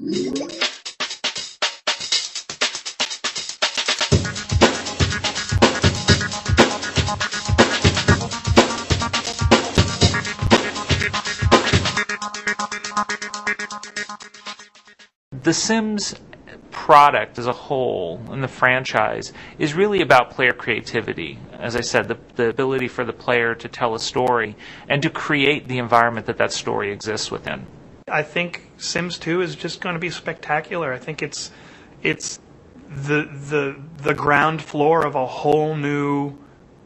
The Sims product as a whole and the franchise is really about player creativity. As I said, the ability for the player to tell a story and to create the environment that that story exists within. I think Sims 2 is just going to be spectacular. I think it's the ground floor of a whole new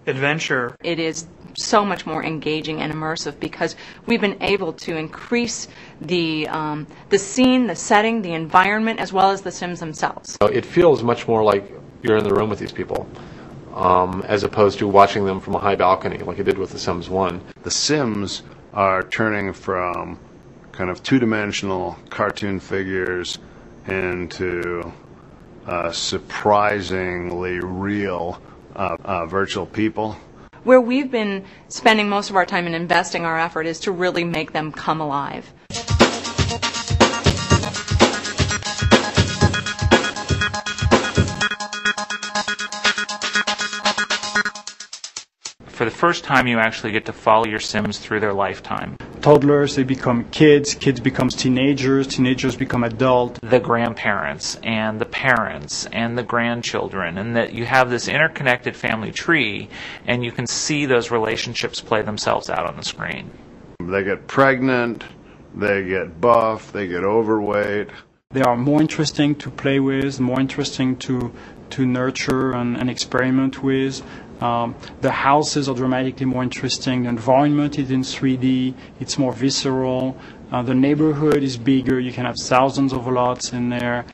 adventure. It is so much more engaging and immersive because we've been able to increase the scene, the setting, the environment, as well as the Sims themselves. It feels much more like you're in the room with these people, as opposed to watching them from a high balcony like it did with The Sims 1. The Sims are turning from kind of two-dimensional cartoon figures into surprisingly real virtual people. Where we've been spending most of our time and investing our effort is to really make them come alive. For the first time, you actually get to follow your Sims through their lifetime. Toddlers, they become kids, kids become teenagers, teenagers become adults. The grandparents and the parents and the grandchildren, and that you have this interconnected family tree, and you can see those relationships play themselves out on the screen. They get pregnant, they get buff, they get overweight. They are more interesting to play with, more interesting to nurture and experiment with. The houses are dramatically more interesting. The environment is in 3D. It's more visceral. The neighborhood is bigger. You can have thousands of lots in there.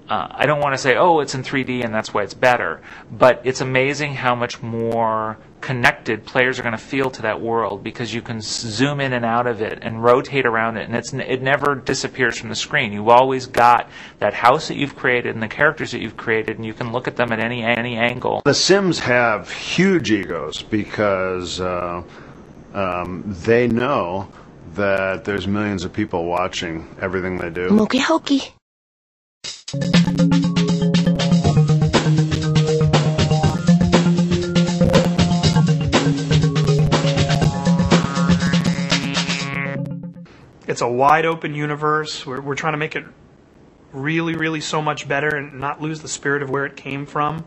I don't want to say, oh, it's in 3D and that's why it's better, but it's amazing how much more connected players are going to feel to that world because you can zoom in and out of it and rotate around it, and it never disappears from the screen. You've always got that house that you've created and the characters that you've created, and you can look at them at any angle. The Sims have huge egos because they know that there's millions of people watching everything they do. Moki hokey. It's a wide open universe. We're trying to make it really, really so much better and not lose the spirit of where it came from.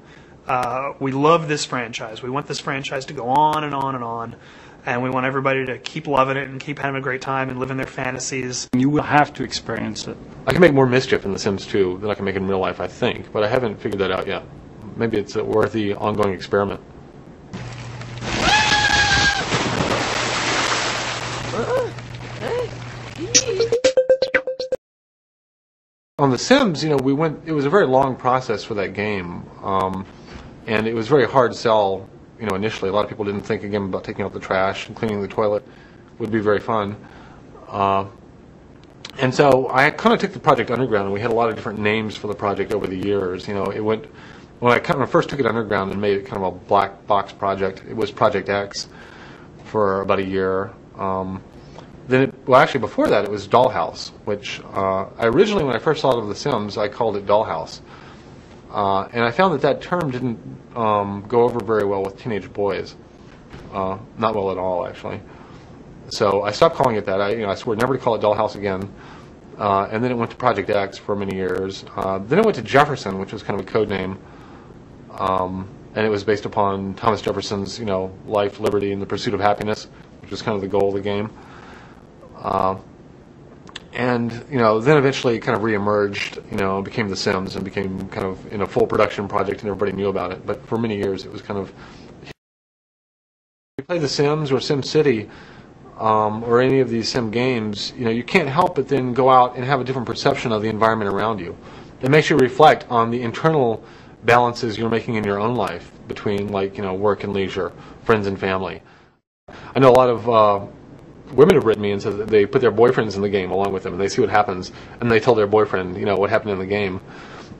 We love this franchise. We want this franchise to go on and on and on. And we want everybody to keep loving it and keep having a great time and living their fantasies. You will have to experience it. I can make more mischief in The Sims 2 than I can make in real life, I think, but I haven't figured that out yet. Maybe it's a worthy ongoing experiment. On The Sims, it was a very long process for that game, and it was very hard to sell. Initially, a lot of people didn't think again about taking out the trash and cleaning the toilet would be very fun. And so I kind of took the project underground, and we had a lot of different names for the project over the years. When I first took it underground and made it kind of a black box project, it was Project X for about a year. Actually before that it was Dollhouse, which I originally, when I first thought of The Sims, I called it Dollhouse. And I found that term didn't go over very well with teenage boys. Not well at all, actually. So I stopped calling it that. I swore never to call it Dollhouse again. And then it went to Project X for many years. Then it went to Jefferson, which was kind of a code name. And it was based upon Thomas Jefferson's, life, liberty, and the pursuit of happiness, which was kind of the goal of the game. Then eventually it kind of reemerged, became The Sims and became kind of in a full production project, and everybody knew about it. But for many years it was kind of... If you play The Sims or SimCity or any of these sim games, you can't help but then go out and have a different perception of the environment around you. It makes you reflect on the internal balances you're making in your own life between, work and leisure, friends and family. I know a lot of... women have written me and said that they put their boyfriends in the game along with them, and they see what happens, and they tell their boyfriend, what happened in the game.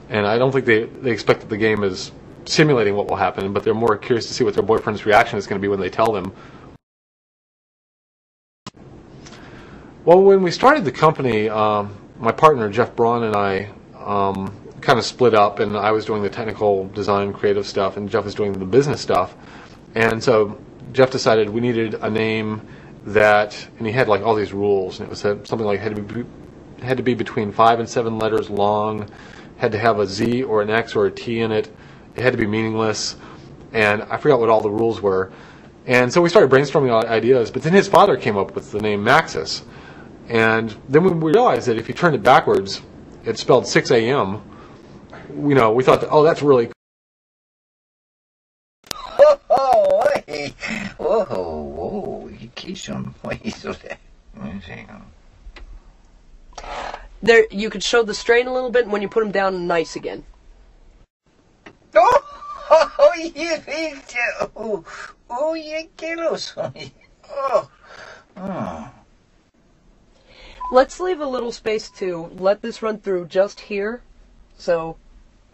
And I don't think they expect that the game is simulating what will happen, but they're more curious to see what their boyfriend's reaction is going to be when they tell them. Well, when we started the company, my partner, Jeff Braun, and I kind of split up, and I was doing the technical design, creative stuff, and Jeff was doing the business stuff. And so Jeff decided we needed a name that, and he had like all these rules, and it was something like had to be between 5 and 7 letters long, had to have a Z or an X or a T in it, it had to be meaningless, and I forgot what all the rules were. And so we started brainstorming ideas, but then his father came up with the name Maxis. And then when we realized that if you turned it backwards, it spelled 6 a.m., we thought, oh, that's really cool. There, you could show the strain a little bit when you put them down nice again. Let's leave a little space to let this run through just here. So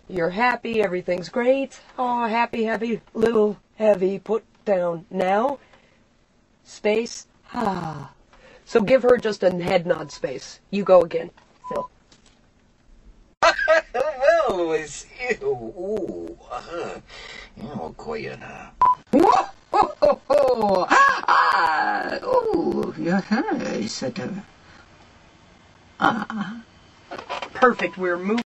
you're happy, everything's great. Oh, happy, happy, little heavy, put down now. Space. Ah. So give her just a head nod space. You go again, Phil. Well, it's you. Ooh, I'll call you now. Whoa, ho, ho, ho. Ah, ooh, yes, Perfect. We're moving.